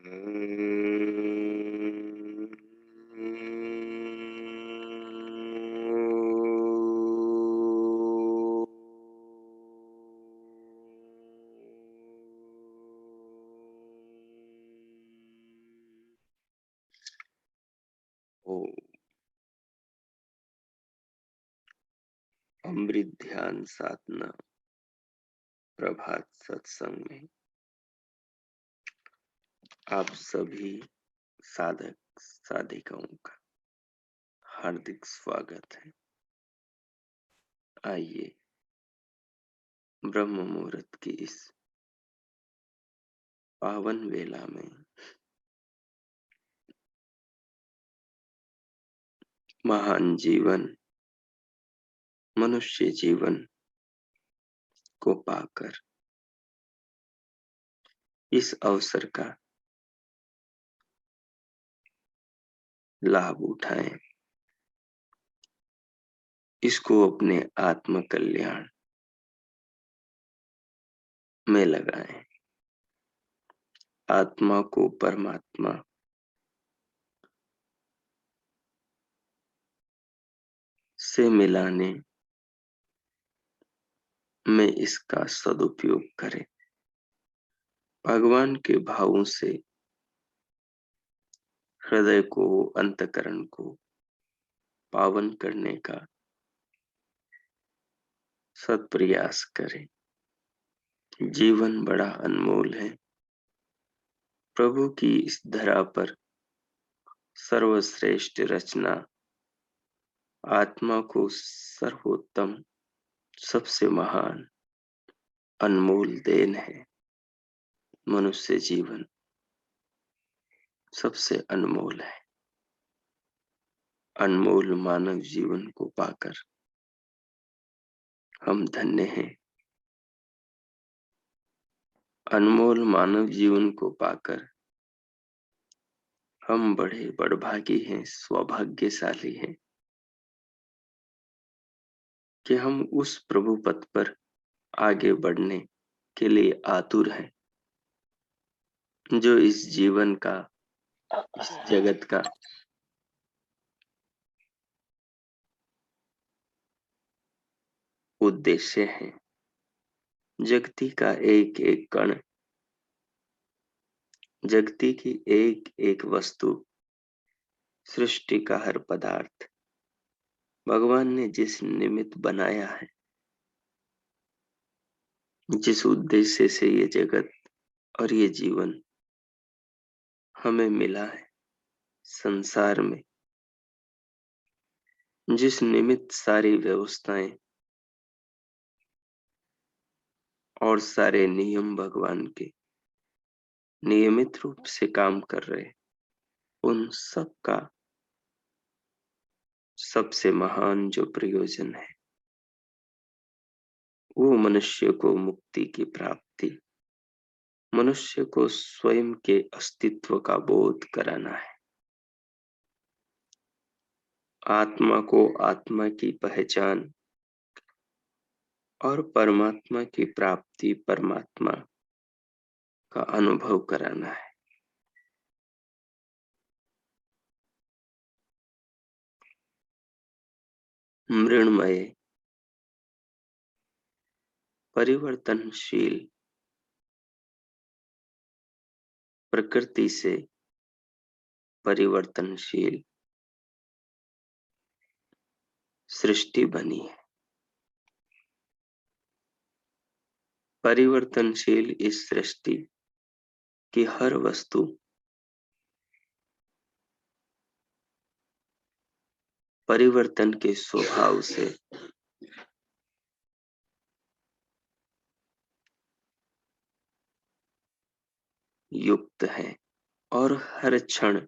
ओम। अमृत ध्यान साधना प्रभात सत्संग में आप सभी साधक साधिकाओं का हार्दिक स्वागत है। आइए ब्रह्म मुहूर्त की इस पावन वेला में महान जीवन मनुष्य जीवन को पाकर इस अवसर का लाभ उठाएं, इसको अपने आत्म कल्याण में लगाएं। आत्मा को परमात्मा से मिलाने में इसका सदुपयोग करें। भगवान के भावों से हृदय को अंतःकरण को पावन करने का सत्प्रयास करें। जीवन बड़ा अनमोल है। प्रभु की इस धरा पर सर्वश्रेष्ठ रचना आत्मा को सर्वोत्तम सबसे महान अनमोल देन है। मनुष्य जीवन सबसे अनमोल है। अनमोल मानव जीवन को पाकर हम धन्य हैं। अनमोल मानव जीवन को पाकर हम बड़े बड़भागी हैं, सौभाग्यशाली हैं कि हम उस प्रभु पथ पर आगे बढ़ने के लिए आतुर हैं, जो इस जीवन का, इस जगत का उद्देश्य है। जगती का एक एक कण, जगती की एक एक वस्तु, सृष्टि का हर पदार्थ भगवान ने जिस निमित्त बनाया है, जिस उद्देश्य से ये जगत और ये जीवन हमें मिला है, संसार में जिस निमित्त सारी व्यवस्थाएं और सारे नियम भगवान के नियमित रूप से काम कर रहे, उन सब का सबसे महान जो प्रयोजन है वो मनुष्य को मुक्ति की प्राप्ति, मनुष्य को स्वयं के अस्तित्व का बोध कराना है। आत्मा को आत्मा की पहचान और परमात्मा की प्राप्ति, परमात्मा का अनुभव कराना है। मृण्मय परिवर्तनशील प्रकृति से परिवर्तनशील सृष्टि बनी है। परिवर्तनशील इस सृष्टि की हर वस्तु परिवर्तन के स्वभाव से युक्त है और हर क्षण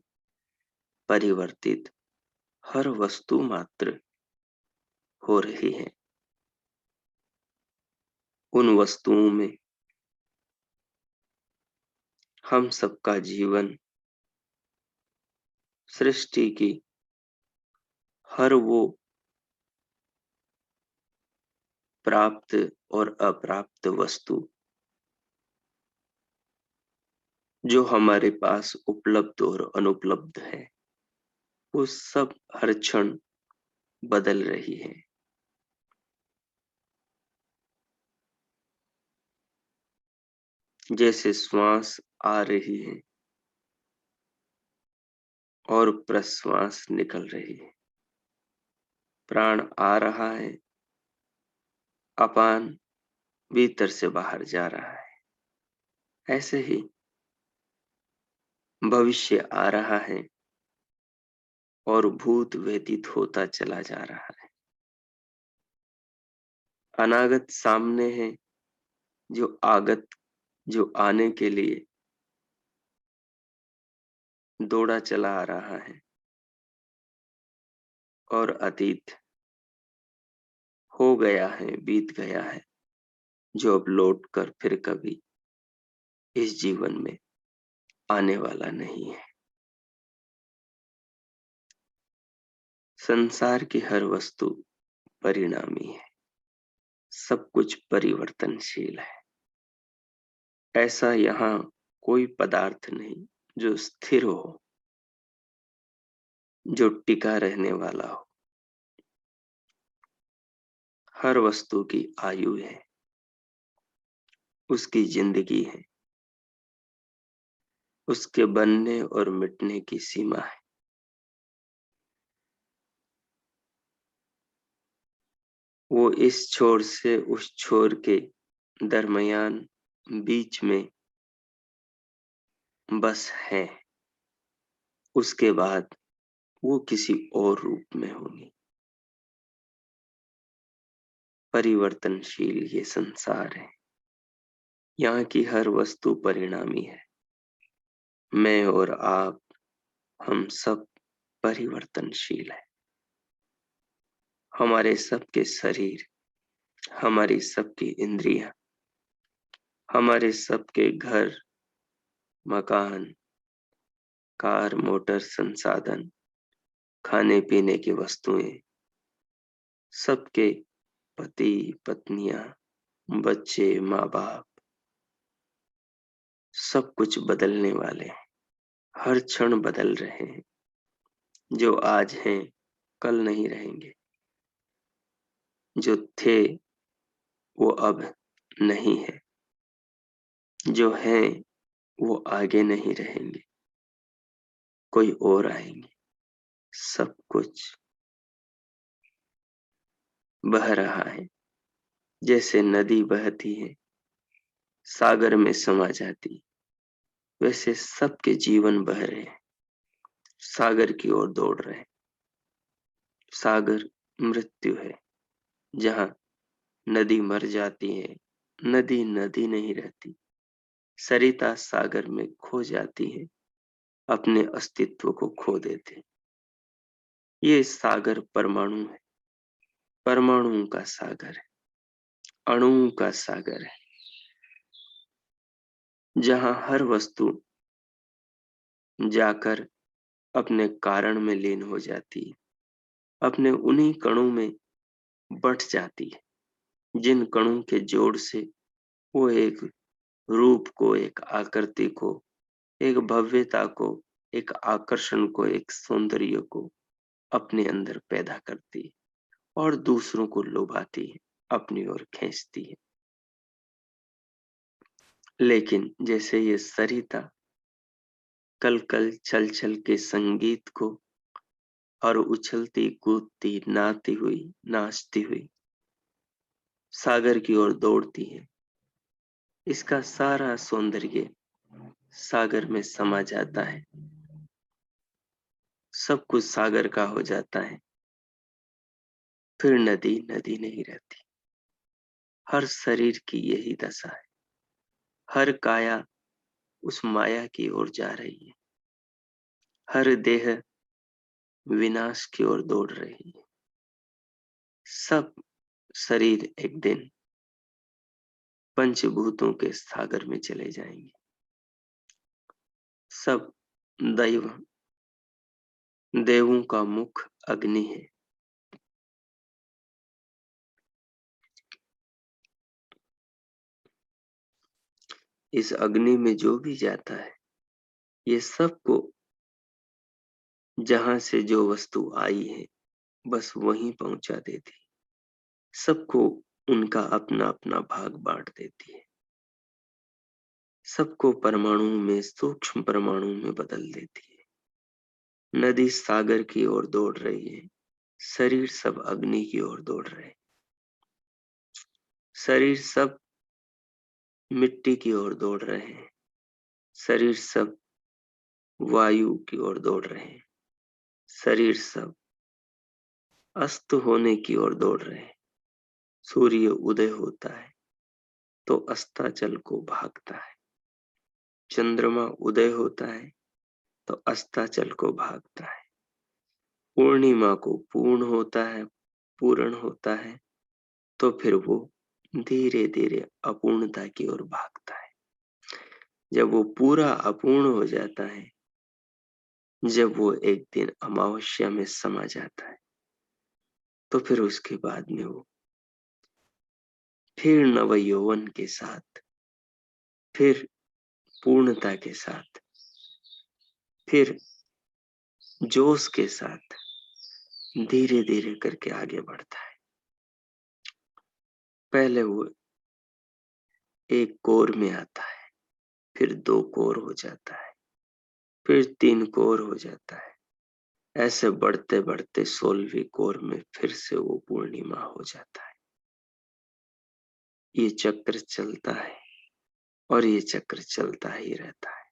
परिवर्तित हर वस्तु मात्र हो रही है। उन वस्तुओं में हम सबका जीवन, सृष्टि की हर वो प्राप्त और अप्राप्त वस्तु जो हमारे पास उपलब्ध और अनुपलब्ध है, वो सब हर क्षण बदल रही है। जैसे श्वास आ रही है और प्रश्वास निकल रही है, प्राण आ रहा है, अपान भीतर से बाहर जा रहा है। ऐसे ही भविष्य आ रहा है और भूत व्यतीत होता चला जा रहा है। अनागत सामने है, जो आने के लिए दौड़ा चला आ रहा है, और अतीत हो गया है, बीत गया है, जो अब लौट कर फिर कभी इस जीवन में आने वाला नहीं है। संसार की हर वस्तु परिणामी है, सब कुछ परिवर्तनशील है। ऐसा यहाँ कोई पदार्थ नहीं जो स्थिर हो, जो टिका रहने वाला हो। हर वस्तु की आयु है, उसकी जिंदगी है, उसके बनने और मिटने की सीमा है। वो इस छोर से उस छोर के दरमियान बीच में बस है। उसके बाद वो किसी और रूप में होगी। परिवर्तनशील ये संसार है, यहाँ की हर वस्तु परिणामी है। मैं और आप, हम सब परिवर्तनशील है। हमारे सबके शरीर, हमारी सबकी इंद्रियां, हमारे सबके घर, मकान, कार, मोटर, संसाधन, खाने पीने की वस्तुएं, सबके पति, पत्नियां, बच्चे, माँ बाप, सब कुछ बदलने वाले हैं। हर क्षण बदल रहे हैं। जो आज हैं, कल नहीं रहेंगे। जो थे, वो अब नहीं है। जो हैं, वो आगे नहीं रहेंगे, कोई और आएंगे। सब कुछ बह रहा है, जैसे नदी बहती है, सागर में समा जाती, वैसे सबके जीवन बह रहे हैं, सागर की ओर दौड़ रहे हैं। सागर मृत्यु है, जहाँ नदी मर जाती है, नदी नदी नहीं रहती। सरिता सागर में खो जाती है, अपने अस्तित्व को खो देते। ये सागर परमाणु है, परमाणु का सागर है, अणु का सागर है, जहाँ हर वस्तु जाकर अपने कारण में लीन हो जाती है, अपने उन्हीं कणों में बट जाती है, जिन कणों के जोड़ से वो एक रूप को, एक आकृति को, एक भव्यता को, एक आकर्षण को, एक सौंदर्य को अपने अंदर पैदा करती है और दूसरों को लुभाती है, अपनी ओर खींचती है। लेकिन जैसे ये सरिता कल कल छल छल के संगीत को और उछलती कूदती नाती हुई नाचती हुई सागर की ओर दौड़ती है, इसका सारा सौंदर्य सागर में समा जाता है। सब कुछ सागर का हो जाता है। फिर नदी नदी नहीं रहती। हर शरीर की यही दशा है। हर काया उस माया की ओर जा रही है। हर देह विनाश की ओर दौड़ रही है। सब शरीर एक दिन पंचभूतों के सागर में चले जाएंगे। सब दैव देवों का मुख अग्नि है। इस अग्नि में जो भी जाता है, ये सबको जहां से जो वस्तु आई है बस वहीं पहुंचा देती, सबको उनका अपना अपना भाग बांट देती है, सबको परमाणु में सूक्ष्म परमाणु में बदल देती है। नदी सागर की ओर दौड़ रही है, शरीर सब अग्नि की ओर दौड़ रहे हैं, शरीर सब मिट्टी की ओर दौड़ रहे हैं, शरीर सब वायु की ओर दौड़ रहे हैं, शरीर सब अस्त होने की ओर दौड़ रहे हैं। सूर्य उदय होता है तो अस्ताचल को भागता है, चंद्रमा उदय होता है तो अस्ताचल को भागता है, पूर्णिमा को पूर्ण होता है, पूर्ण होता है तो फिर वो धीरे धीरे अपूर्णता की ओर भागता है। जब वो पूरा अपूर्ण हो जाता है, जब वो एक दिन अमावस्या में समा जाता है, तो फिर उसके बाद में वो फिर नवयौवन के साथ, फिर पूर्णता के साथ, फिर जोश के साथ धीरे धीरे करके आगे बढ़ता है। पहले वो एक कोर में आता है, फिर 2 कोर हो जाता है, फिर 3 कोर हो जाता है, ऐसे बढ़ते बढ़ते 16वीं कोर में फिर से वो पूर्णिमा हो जाता है। ये चक्र चलता है और ये चक्र चलता ही रहता है।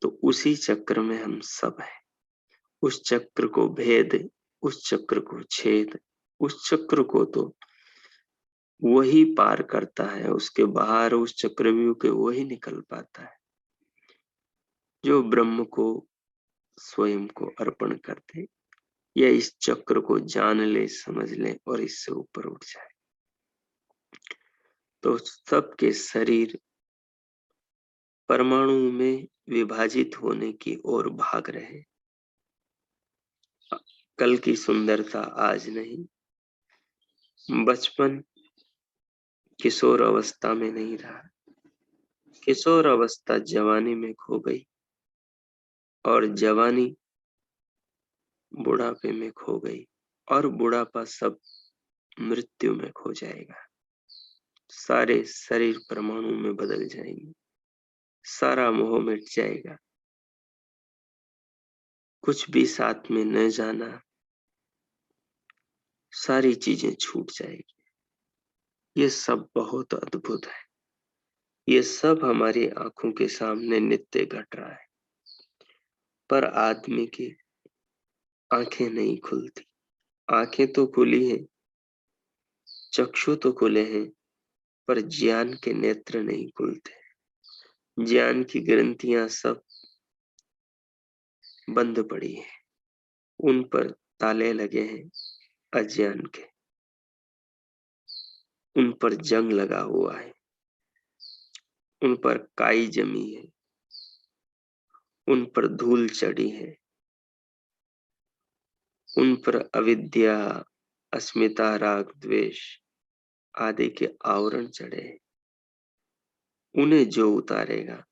तो उसी चक्र में हम सब हैं। उस चक्र को भेद, उस चक्र को छेद, उस चक्र को तो वही पार करता है, उसके बाहर उस चक्रव्यूह के वही निकल पाता है जो ब्रह्म को, स्वयं को अर्पण कर दे या इस चक्र को जान ले, समझ ले और इससे ऊपर उठ जाए। तो सबके शरीर परमाणु में विभाजित होने की ओर भाग रहे। कल की सुंदरता आज नहीं, बचपन किशोर अवस्था में नहीं रहा, किशोर अवस्था जवानी में खो गई और जवानी बुढ़ापे में खो गई और बुढ़ापा सब मृत्यु में खो जाएगा। सारे शरीर परमाणु में बदल जाएंगे, सारा मोह मिट जाएगा, कुछ भी साथ में न जाना, सारी चीजें छूट जाएगी। ये सब बहुत अद्भुत है, ये सब हमारी आंखों के सामने नित्य घट रहा है, पर आदमी की आंखें नहीं खुलती। आंखें तो खुली हैं, चक्षु तो खुले हैं, पर ज्ञान के नेत्र नहीं खुलते। ज्ञान की ग्रंथियां सब बंद पड़ी हैं, उन पर ताले लगे हैं अज्ञान के, उन पर जंग लगा हुआ है, उन पर काई जमी है, उन पर धूल चढ़ी है, उन पर अविद्या, अस्मिता, राग, द्वेष आदि के आवरण चढ़े हैं। उन्हें जो उतारेगा,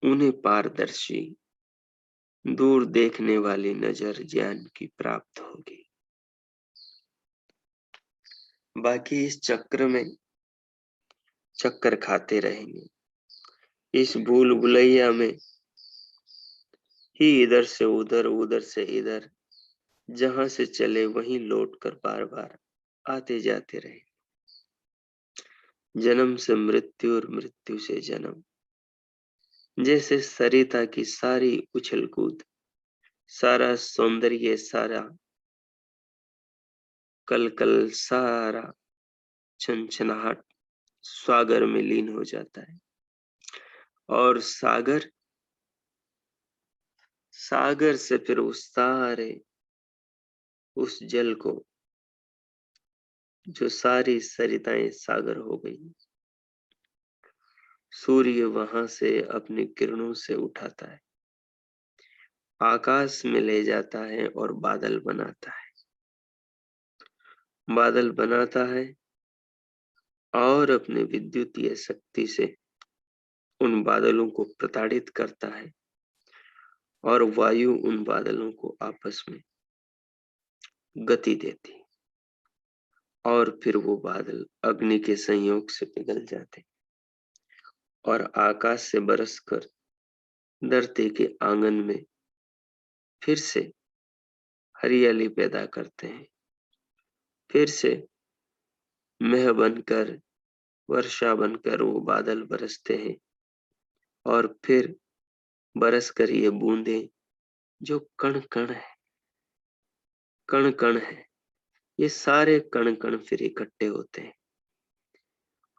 उन्हें पारदर्शी, दूर देखने वाली नजर ज्ञान की प्राप्त होगी। बाकी इस चक्र में चक्कर खाते रहेंगे, इस भूल भुलैया में ही इधर से उधर, उधर से इधर, जहां से चले वहीं लौट कर बार बार आते जाते रहे। जन्म से मृत्यु और मृत्यु से जन्म, जैसे सरिता की सारी उछल कूद, सारा सौंदर्य, सारा कल कल, सारा छनछनाहट सागर में लीन हो जाता है। और सागर, सागर से फिर उस सारे उस जल को, जो सारी सरिताएं सागर हो गई, सूर्य वहां से अपनी किरणों से उठाता है, आकाश में ले जाता है और बादल बनाता है। बादल बनाता है और अपने विद्युतीय शक्ति से उन बादलों को प्रताड़ित करता है और वायु उन बादलों को आपस में गति देती और फिर वो बादल अग्नि के संयोग से पिघल जाते और आकाश से बरसकर धरती के आंगन में फिर से हरियाली पैदा करते हैं। फिर से मेह बनकर, वर्षा बनकर वो बादल बरसते हैं और फिर बरसकर ये बूंदें जो कण कण है, कण कण है, ये सारे कण कण फिर इकट्ठे होते हैं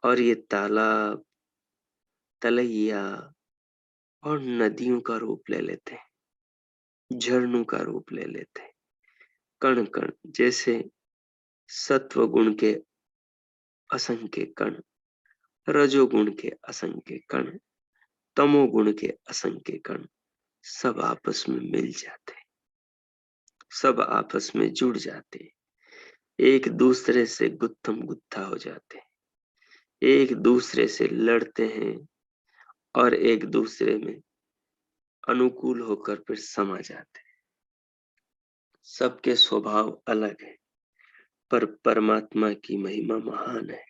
और ये तालाब, तलैया और नदियों का रूप ले लेते हैं, झरनों का रूप ले लेते हैं। कण कण जैसे सत्व गुण के असंख्य कण, रजोगुण के असंख्य कण, तमोगुण के असंख्य कण सब आपस में मिल जाते हैं, सब आपस में जुड़ जाते हैं, एक दूसरे से गुत्थम गुत्था हो जाते हैं, एक दूसरे से लड़ते हैं और एक दूसरे में अनुकूल होकर फिर समा जाते हैं। सबके स्वभाव अलग है पर परमात्मा की महिमा महान है।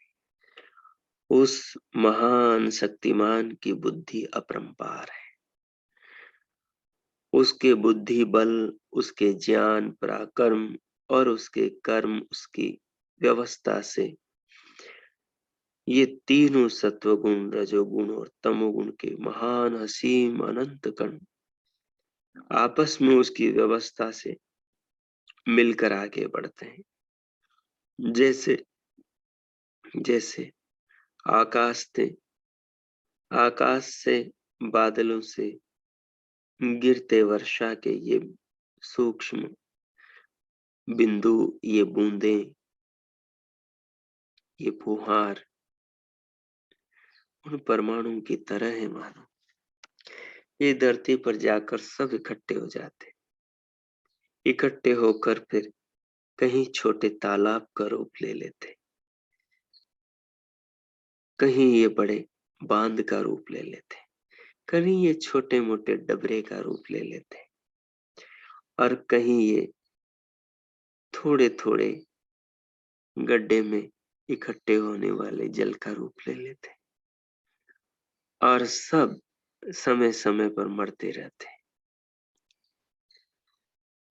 उस महान शक्तिमान की बुद्धि अपरंपार है। उसके बुद्धि बल, उसके ज्ञान पराक्रम और उसके कर्म, उसकी व्यवस्था से ये तीनों सत्वगुण, रजोगुण और तमोगुण के महान असीम अनंत कण आपस में उसकी व्यवस्था से मिलकर आगे बढ़ते हैं। जैसे जैसे आकाश से बादलों से गिरते वर्षा के ये सूक्ष्म बिंदु, ये बूंदें, ये फुहार उन परमाणु की तरह है मानो। ये धरती पर जाकर सब इकट्ठे हो जाते, इकट्ठे होकर फिर कहीं छोटे तालाब का रूप ले लेते, कहीं ये बड़े बांध का रूप ले लेते, कहीं ये छोटे मोटे डबरे का रूप ले लेते और कहीं ये थोड़े थोड़े गड्ढे में इकट्ठे होने वाले जल का रूप ले लेते और सब समय समय पर मरते रहते।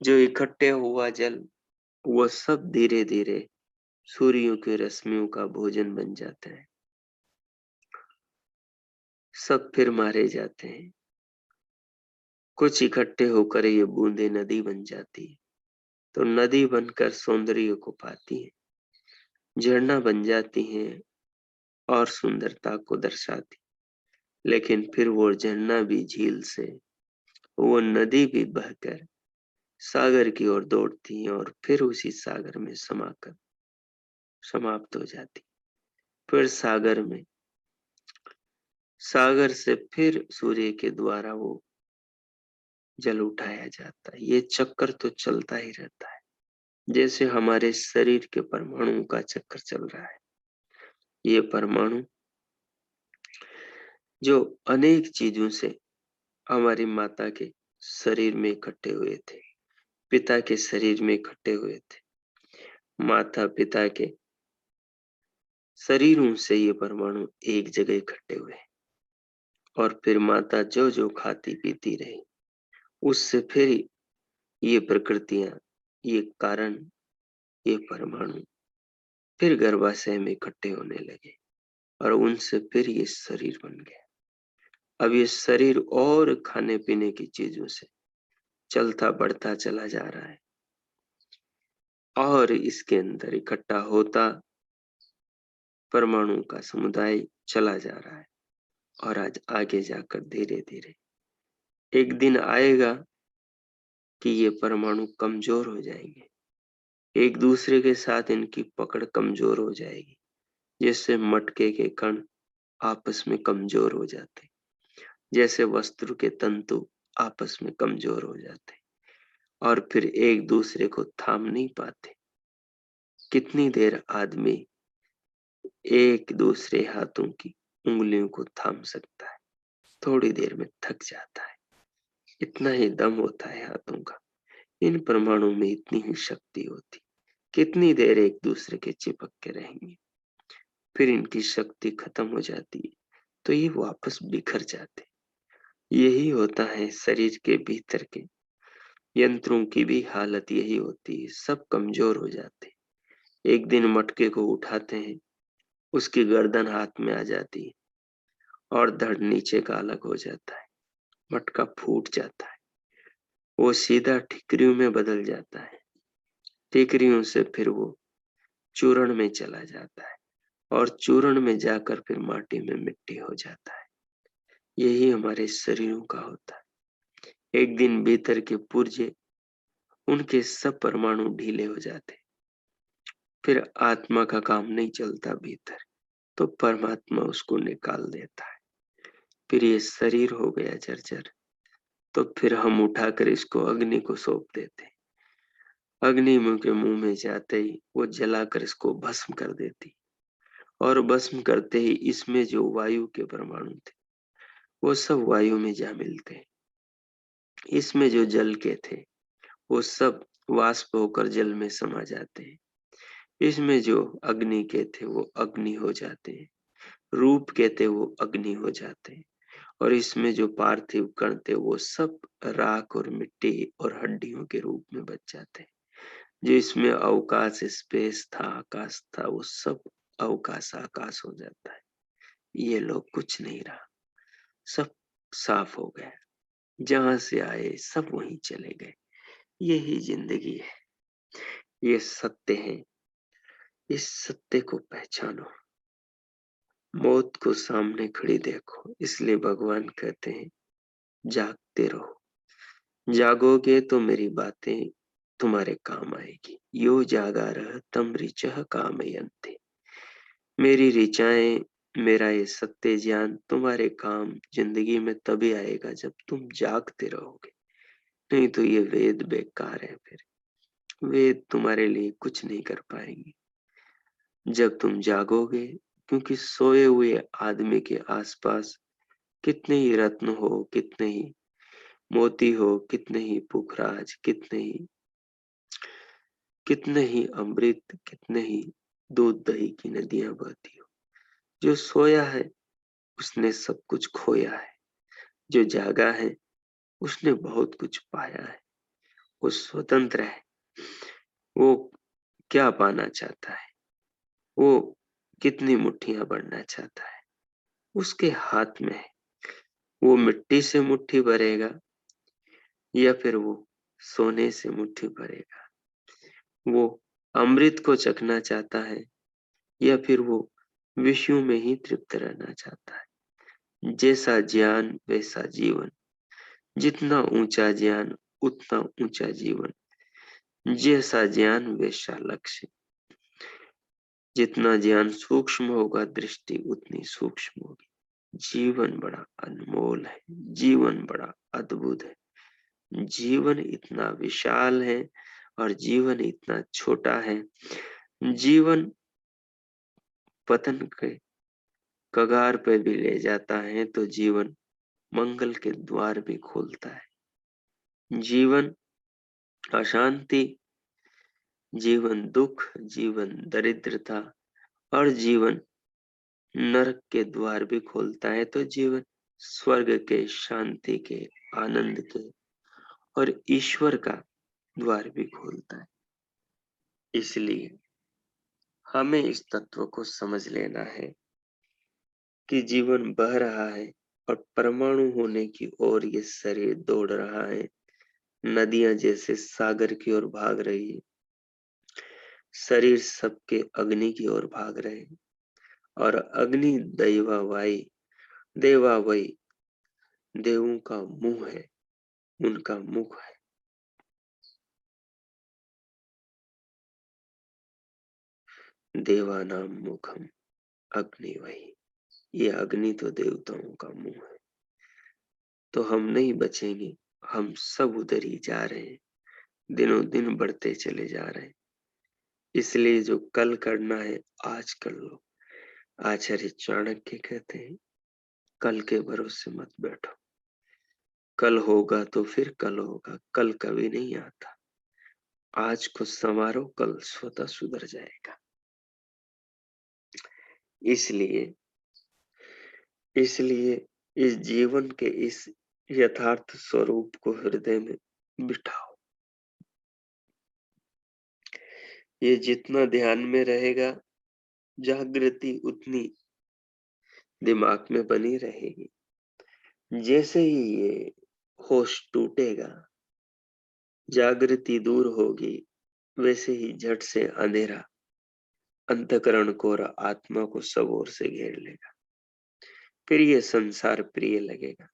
जो इकट्ठे हुआ जल वो सब धीरे धीरे सूर्यों की रश्मियों का भोजन बन जाता है। सब फिर मारे जाते हैं। कुछ इकट्ठे होकर ये बूंदे नदी बन जाती है, तो नदी बनकर सौंदर्य को पाती है, झरना बन जाती है और सुंदरता को दर्शाती। लेकिन फिर वो झरना भी झील से, वो नदी भी बहकर सागर की ओर दौड़ती है और फिर उसी सागर में समाकर समाप्त हो जाती। फिर सागर से फिर सूर्य के द्वारा वो जल उठाया जाता है। ये चक्कर तो चलता ही रहता है, जैसे हमारे शरीर के परमाणुओं का चक्कर चल रहा है। ये परमाणु जो अनेक चीजों से हमारी माता के शरीर में इकट्ठे हुए थे, पिता के शरीर में इकट्ठे हुए थे, माता पिता के शरीरों से ये परमाणु एक जगह इकट्ठे हुए और फिर माता जो जो खाती पीती रही, उससे फिर ये प्रकृतियां, ये कारण, ये परमाणु फिर गर्भाशय में इकट्ठे होने लगे और उनसे फिर ये शरीर बन गया। अब ये शरीर और खाने पीने की चीजों से चलता बढ़ता चला जा रहा है और इसके अंदर इकट्ठा होता परमाणु का समुदाय चला जा रहा है और आज आगे जाकर धीरे धीरे एक दिन आएगा कि ये परमाणु कमजोर हो जाएंगे, एक दूसरे के साथ इनकी पकड़ कमजोर हो जाएगी, जैसे मटके के कण आपस में कमजोर हो जाते, जैसे वस्त्र के तंतु आपस में कमजोर हो जाते और फिर एक दूसरे को थाम नहीं पाते। कितनी देर आदमी एक दूसरे हाथों की उंगलियों को थाम सकता है, थोड़ी देर में थक जाता है। इतना ही दम होता है हाथों का। इन परमाणु में इतनी ही शक्ति होती, कितनी देर एक दूसरे के चिपक के रहेंगे। फिर इनकी शक्ति खत्म हो जाती है तो ये वापस बिखर जाते। यही होता है शरीर के भीतर के यंत्रों की भी हालत यही होती है, सब कमजोर हो जाते। एक दिन मटके को उठाते हैं, उसकी गर्दन हाथ में आ जाती है और धड़ नीचे का अलग हो जाता है। मटका फूट जाता है, वो सीधा ठिकरियों में बदल जाता है। ठिकरियों से फिर वो चूर्ण में चला जाता है और चूर्ण में जाकर फिर माटी में मिट्टी हो जाता है। यही हमारे शरीरों का होता है। एक दिन भीतर के पुर्जे, उनके सब परमाणु ढीले हो जाते। फिर आत्मा का काम नहीं चलता भीतर, तो परमात्मा उसको निकाल देता है। फिर ये शरीर हो गया जर्जर, तो फिर हम उठाकर इसको अग्नि को सौंप देते। अग्नि मुंह के मुंह में जाते ही वो जलाकर इसको भस्म कर देती, और भस्म करते ही इसमें जो वायु के परमाणु थे वो सब वायु में जा मिलते हैं। इसमें जो जल के थे वो सब वाष्प होकर जल में समा जाते हैं। इसमें जो अग्नि के थे वो अग्नि हो जाते हैं, रूप के थे वो अग्नि हो जाते हैं, और इसमें जो पार्थिव कण थे वो सब राख और मिट्टी और हड्डियों के रूप में बच जाते हैं। जो इसमें अवकाश स्पेस था, आकाश था, वो सब अवकाश आकाश हो जाता है। ये लोग कुछ नहीं रहा, सब साफ हो गया। जहां से आए सब वहीं चले गए। यही जिंदगी है, ये सत्य है। इस सत्य को पहचानो, मौत को सामने खड़ी देखो। इसलिए भगवान कहते हैं जागते रहो। जागोगे तो मेरी बातें तुम्हारे काम आएगी। यो जागा रह तम ऋचः कामयन्ते। मेरी ऋचाएं, मेरा ये सत्य ज्ञान तुम्हारे काम जिंदगी में तभी आएगा जब तुम जागते रहोगे। नहीं तो ये वेद बेकार है। फिर वेद तुम्हारे लिए कुछ नहीं कर पाएंगे जब तुम जागोगे। क्योंकि सोए हुए आदमी के आसपास कितने ही रत्न हो, कितने ही मोती हो, कितने ही पुखराज, कितने ही अमृत, कितने ही दूध दही की नदियां बहती हो। जो सोया है उसने सब कुछ खोया है, जो जागा है उसने बहुत कुछ पाया है। वो स्वतंत्र है। वो क्या पाना चाहता है, वो कितनी मुट्ठियां भरना चाहता है, उसके हाथ में है। वो मिट्टी से मुट्ठी भरेगा या फिर वो सोने से मुट्ठी भरेगा। वो अमृत को चखना चाहता है या फिर वो विषयों में ही तृप्त रहना चाहता है। जैसा ज्ञान वैसा जीवन, जितना ऊंचा ज्ञान उतना ऊंचा जीवन, जैसा ज्ञान वैसा लक्ष्य। जितना ज्ञान सूक्ष्म होगा दृष्टि उतनी सूक्ष्म होगी। जीवन बड़ा अनमोल है, जीवन बड़ा अद्भुत है। जीवन इतना विशाल है और जीवन इतना छोटा है। जीवन पतन के कगार पे भी ले जाता है तो जीवन मंगल के द्वार भी खोलता है। जीवन अशांति, जीवन दुख, जीवन दरिद्रता और जीवन नरक के द्वार भी खोलता है तो जीवन स्वर्ग के, शांति के, आनंद के और ईश्वर का द्वार भी खोलता है। इसलिए हमें इस तत्व को समझ लेना है कि जीवन बह रहा है और परमाणु होने की ओर ये शरीर दौड़ रहा है। नदियां जैसे सागर की ओर भाग रही है, शरीर सबके अग्नि की ओर भाग रहे हैं। और अग्नि दैवावाई, देवावई, देवों का मुंह है, उनका मुख है। देवानाम मुखम अग्नि वही, ये अग्नि तो देवताओं का मुंह है। तो हम नहीं बचेंगे, हम सब उधर ही जा रहे हैं, दिनों दिन बढ़ते चले जा रहे हैं। इसलिए जो कल करना है आज कर लो, आचार्य चाणक्य कहते हैं, कल के भरोसे मत बैठो। कल होगा तो फिर कल होगा, कल कभी नहीं आता। आज को संवारो, कल स्वतः सुधर जाएगा। इसलिए इसलिए इस जीवन के इस यथार्थ स्वरूप को हृदय में बिठाओ। ये जितना ध्यान में रहेगा, जागृति उतनी दिमाग में बनी रहेगी। जैसे ही ये होश टूटेगा, जागृति दूर होगी, वैसे ही झट से अंधेरा अंतःकरण को और आत्मा को सब ओर से घेर लेगा। फिर ये संसार प्रिय लगेगा।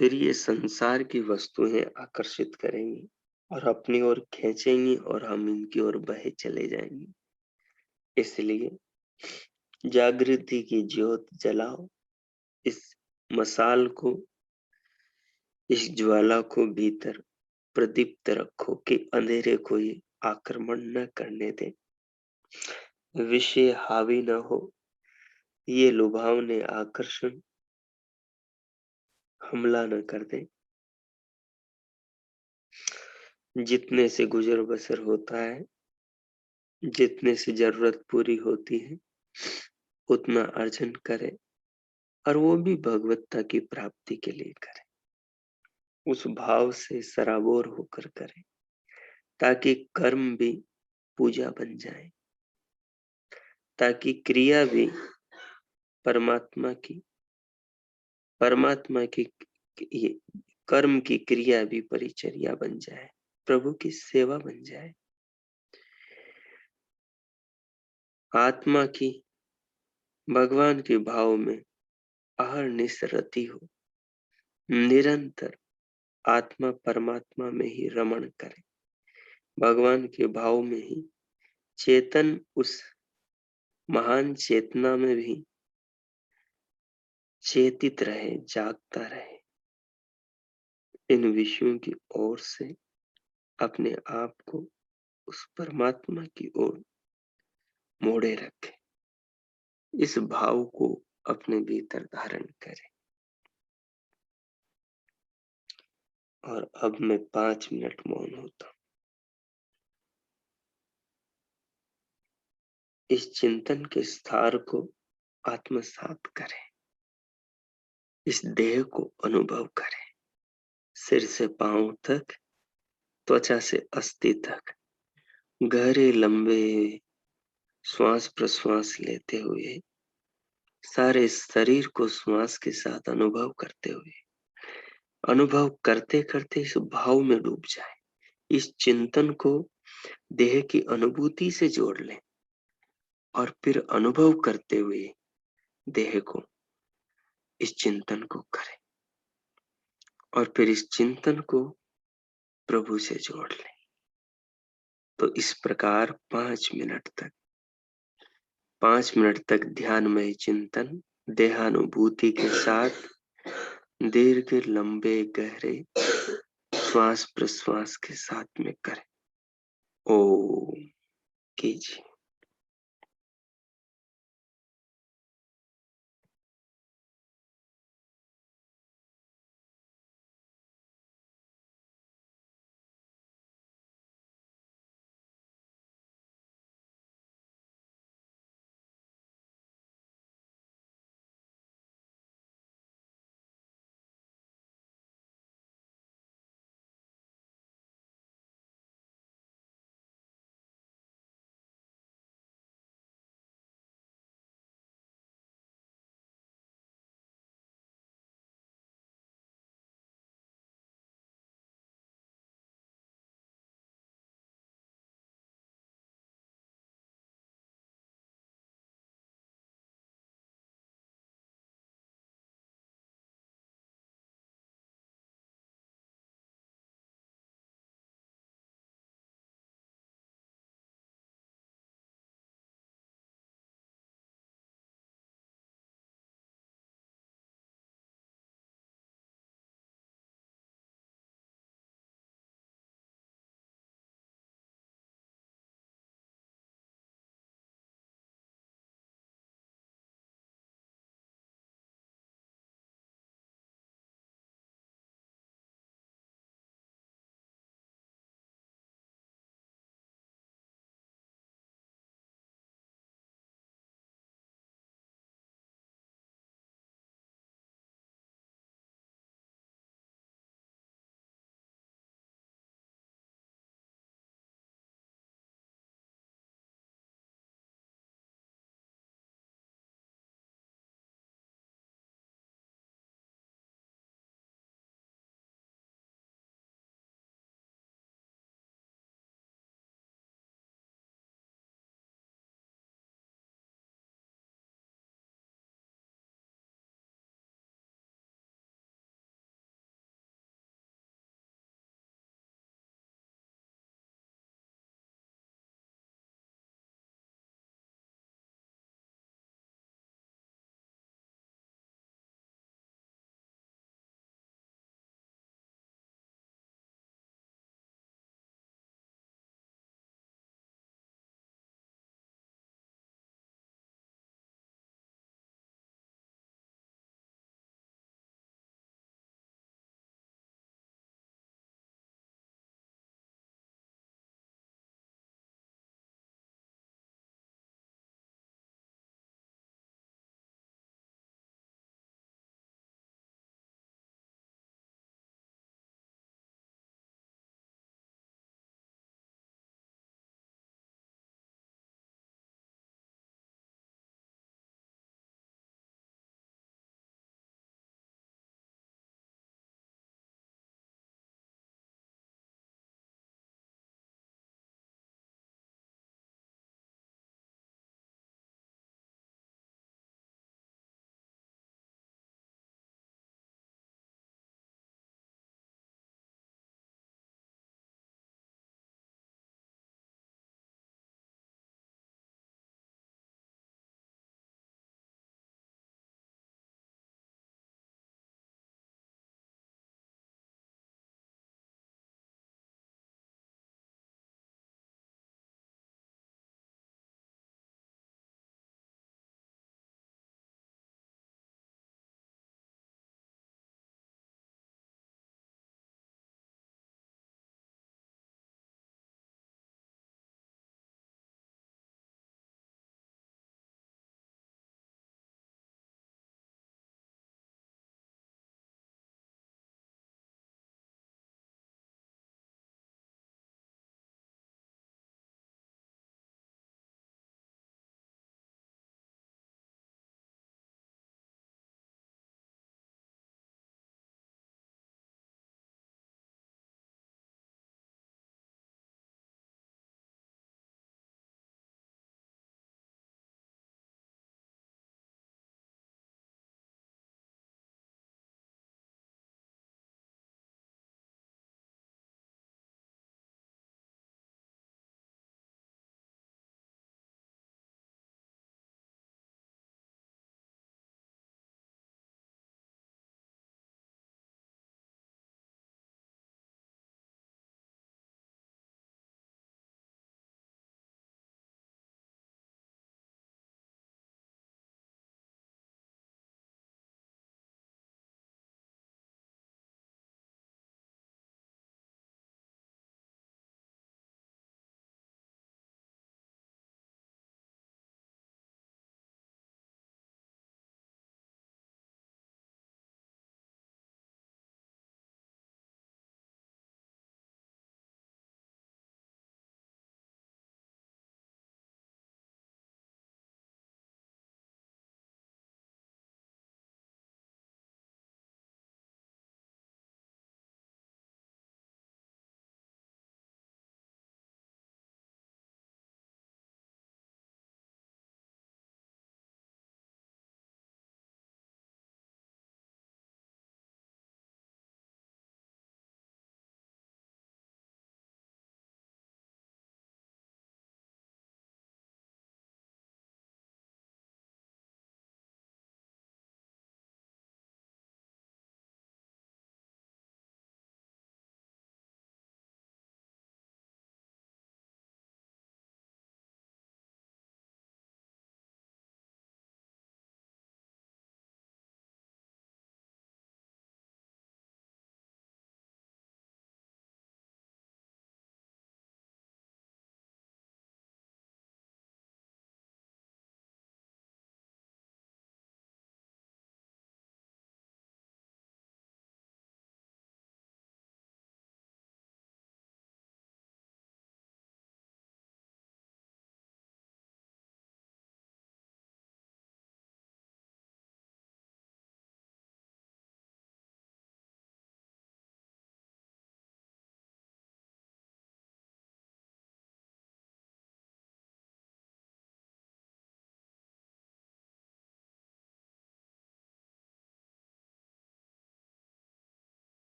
फिर ये संसार की वस्तुएं आकर्षित करेंगी और अपनी ओर खींचेंगी और हम इनकी ओर बहे चले जाएंगे। इसलिए जागृति की ज्योत जलाओ, इस मसाल को, इस ज्वाला को भीतर प्रदीप्त रखो कि अंधेरे को ये आक्रमण न करने दे, विषय हावी न हो, ये लुभावने आकर्षण हमला न कर दे। जितने से गुजर बसर होता है, जितने से जरूरत पूरी होती है, उतना अर्जन करे, और वो भी भगवत्ता की प्राप्ति के लिए करे। उस भाव से सराबोर होकर करे, ताकि कर्म भी पूजा बन जाए, ताकि क्रिया भी परमात्मा की ये कर्म की क्रिया भी परिचर्या बन जाए, प्रभु की सेवा बन जाए। आत्मा की भगवान के भाव में अहर्निश रति हो, निरंतर आत्मा परमात्मा में ही रमण करे, भगवान के भाव में ही चेतन उस महान चेतना में भी चेतित रहे, जागता रहे। इन विषयों की ओर से अपने आप को उस परमात्मा की ओर मोड़े रखे, इस भाव को अपने भीतर धारण करें। और अब मैं 5 मिनट मौन होता हूं। इस चिंतन के स्थार को आत्मसात करें, इस देह को अनुभव करें, सिर से पांव तक, त्वचा से अस्थि तक, गहरे लंबे श्वास प्रश्वास लेते हुए, सारे शरीर को श्वास के साथ अनुभव करते हुए, अनुभव करते करते इस भाव में डूब जाए। इस चिंतन को देह की अनुभूति से जोड़ लें और फिर अनुभव करते हुए देह को, इस चिंतन को करें और फिर इस चिंतन को प्रभु से जोड़ लें। तो इस प्रकार 5 मिनट तक ध्यानमय चिंतन देहानुभूति के साथ दीर्घ लंबे गहरे श्वास प्रश्वास के साथ में करें। ओम कीजिए।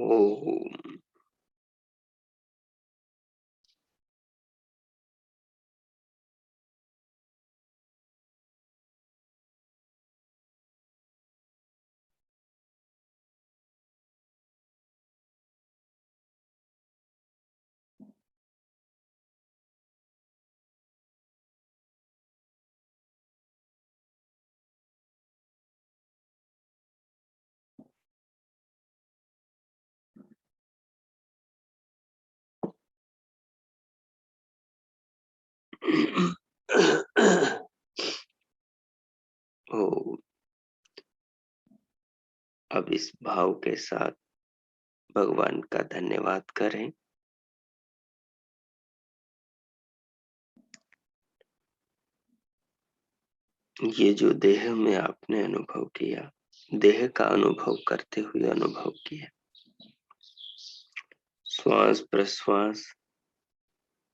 ओम। ओम। अब इस भाव के साथ भगवान का धन्यवाद करें। ये जो देह में आपने अनुभव किया, देह का अनुभव करते हुए अनुभव किया, श्वास प्रश्वास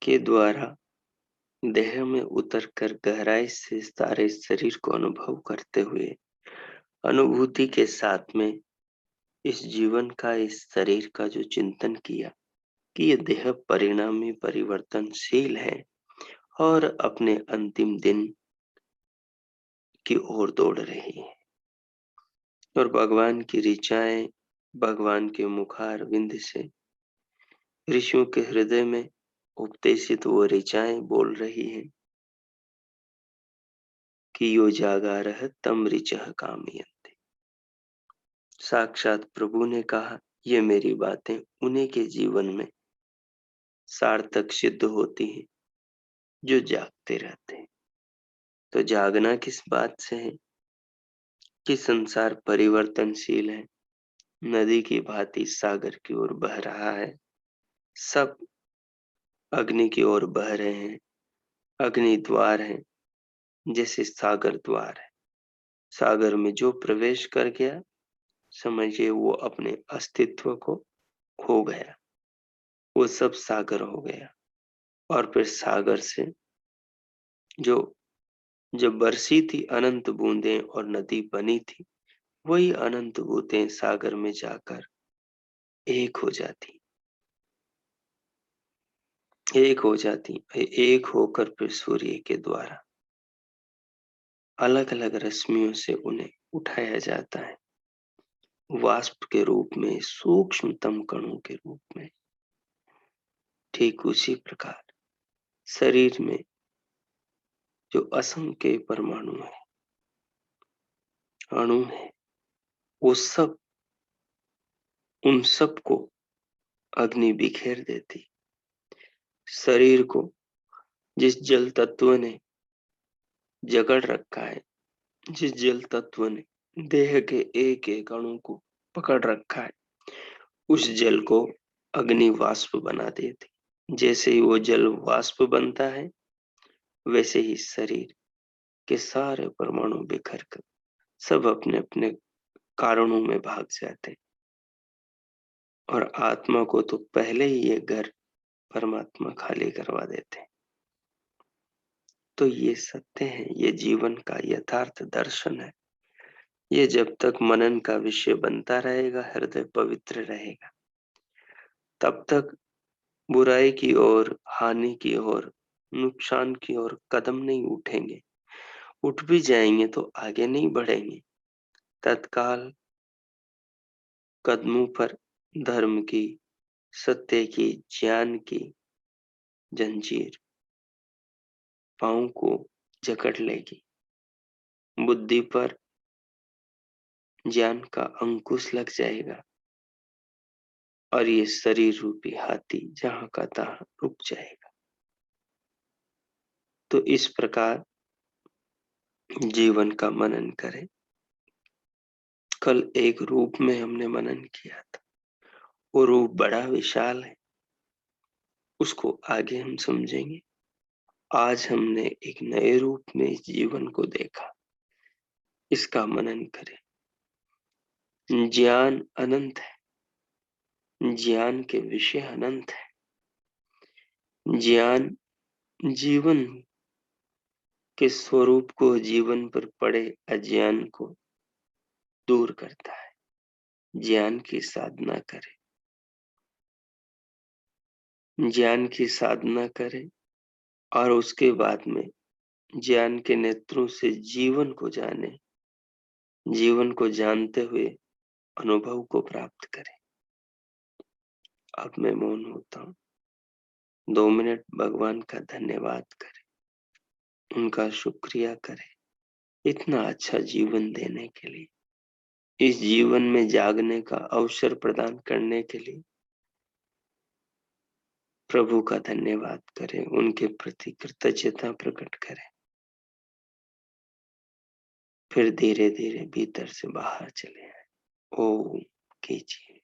के द्वारा देह में उतरकर गहराई से सारे शरीर को अनुभव करते हुए अनुभूति के साथ में इस जीवन का, इस शरीर का जो चिंतन किया कि ये देह परिणामी परिवर्तनशील है और अपने अंतिम दिन की ओर दौड़ रही है, और भगवान की ऋचाएं भगवान के मुखार विंद से ऋषियों के हृदय में उपदेशित वो ऋचाएं बोल रही हैं कि यो जागारह तम ऋचः कामयन्ते। साक्षात प्रभु ने कहा ये मेरी बातें उन्हीं के जीवन में सार्थक सिद्ध होती हैं जो जागते रहते हैं। तो जागना किस बात से है कि संसार परिवर्तनशील है, नदी की भांति सागर की ओर बह रहा है, सब अग्नि की ओर बह रहे हैं। अग्नि द्वार है, जैसे सागर द्वार है। सागर में जो प्रवेश कर गया समझिए वो अपने अस्तित्व को खो गया, वो सब सागर हो गया। और फिर सागर से जो जब बरसी थी अनंत बूंदें और नदी बनी थी, वही अनंत बूंदें सागर में जाकर एक हो जाती, एक हो जाती, एक होकर फिर सूर्य के द्वारा अलग अलग रश्मियों से उन्हें उठाया जाता है, वाष्प के रूप में, सूक्ष्मतम कणों के रूप में। ठीक उसी प्रकार शरीर में जो असंख्य परमाणु है, अणु है, वो सब, उन सब को अग्नि बिखेर देती। शरीर को जिस जल तत्व ने जकड़ रखा है, जिस जल तत्व ने देह के एक एक अणु को पकड़ रखा है, उस जल को अग्नि वाष्प बना देती। जैसे ही वो जल वाष्प बनता है, वैसे ही शरीर के सारे परमाणु बिखर कर सब अपने अपने कारणों में भाग जाते, और आत्मा को तो पहले ही ये घर परमात्मा खाली करवा देते। तो ये सत्य है, ये जीवन का यथार्थ दर्शन है। ये जब तक मनन का विषय बनता रहेगा, हृदय पवित्र रहेगा, तब तक बुराई की ओर, हानि की ओर, नुकसान की ओर कदम नहीं उठेंगे। उठ भी जाएंगे तो आगे नहीं बढ़ेंगे। तत्काल कदमों पर धर्म की, सत्य की, ज्ञान की जंजीर पांव को जकड़ लेगी। बुद्धि पर ज्ञान का अंकुश लग जाएगा और ये शरीर रूपी हाथी जहां का तहां रुक जाएगा। तो इस प्रकार जीवन का मनन करें। कल एक रूप में हमने मनन किया था, वो रूप बड़ा विशाल है, उसको आगे हम समझेंगे। आज हमने एक नए रूप में इस जीवन को देखा, इसका मनन करें। ज्ञान अनंत है, ज्ञान के विषय अनंत है। ज्ञान जीवन के स्वरूप को, जीवन पर पड़े अज्ञान को दूर करता है। ज्ञान की साधना करें, ज्ञान की साधना करें और उसके बाद में ज्ञान के नेत्रों से जीवन को जाने, जीवन को जानते हुए अनुभव को प्राप्त करें। अब मैं मौन होता हूँ। 2 मिनट भगवान का धन्यवाद करें, उनका शुक्रिया करें इतना अच्छा जीवन देने के लिए, इस जीवन में जागने का अवसर प्रदान करने के लिए। प्रभु का धन्यवाद करें, उनके प्रति कृतज्ञता प्रकट करें। फिर धीरे धीरे भीतर से बाहर चले आए। ओम कीजिए।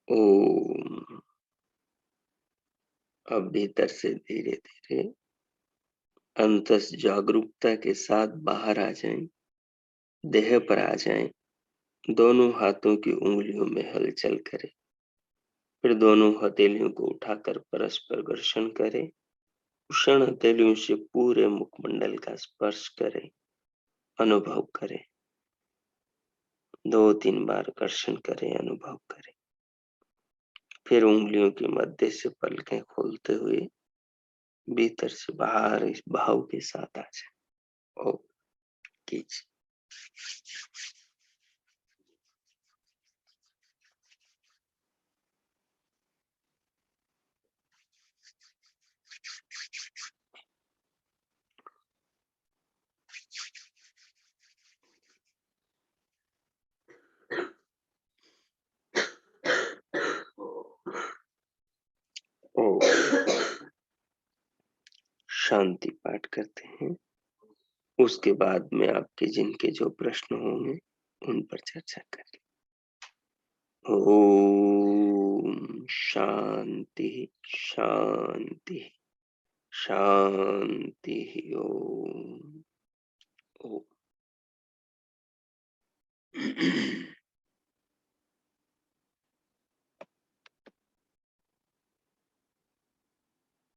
ओम। अब भीतर से धीरे धीरे अंतस जागरूकता के साथ बाहर आ जाएं, देह पर आ जाएं, दोनों हाथों की उंगलियों में हलचल करें, फिर दोनों हथेलियों को उठाकर परस्पर घर्षण करें, उष्ण हथेलियों से पूरे मुखमंडल का स्पर्श करें, अनुभव करें। 2-3 बार घर्षण करें, अनुभव करें। फिर उंगलियों के मध्य से पलकें खोलते हुए भीतर से बाहर इस भाव के साथ आ जाए। ओ कीजिए। ओ शांति पाठ करते हैं। उसके बाद में आपके जिनके जो प्रश्न होंगे उन पर चर्चा करें। ओम शांति शांति शांति। ओम।